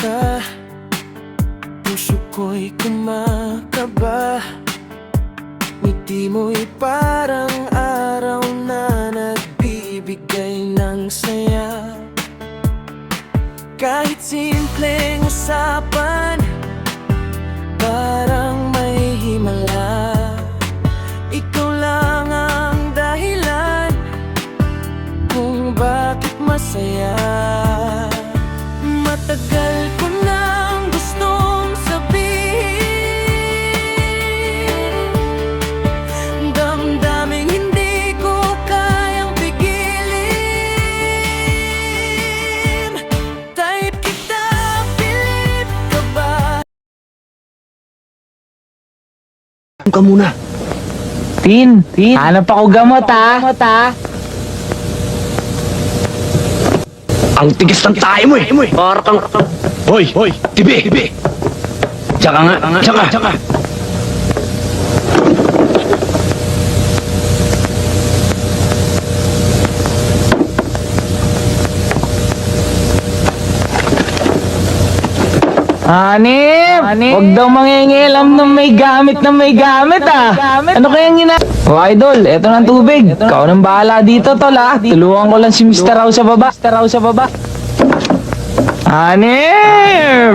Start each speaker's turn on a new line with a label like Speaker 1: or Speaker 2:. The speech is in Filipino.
Speaker 1: ka, puso ko'y kumakaba. Ngiti mo'y parang araw na nagbibigay ng saya. Kahit simpleng usapan, parang may himala. Ikaw lang ang dahilan kung bakit masaya. Matagal ko nang gustong sabihin, damdaming hindi ko kayang pigilin. Type kita, pilit ka ba?
Speaker 2: Ka muna.
Speaker 3: Tin, hanap ako gamot ha.
Speaker 2: Ang tigas ng tayo mo eh. Parang... Hoy! Tibi! Tsaka nga.
Speaker 3: Hanip! Huwag daw mangingialam ng may gamit ah. Ano kayang Oh idol, eto ng tubig. Ikaw nang bahala dito tol ah. Tulungan ko lang si Mr. Rao sa baba. Hanip!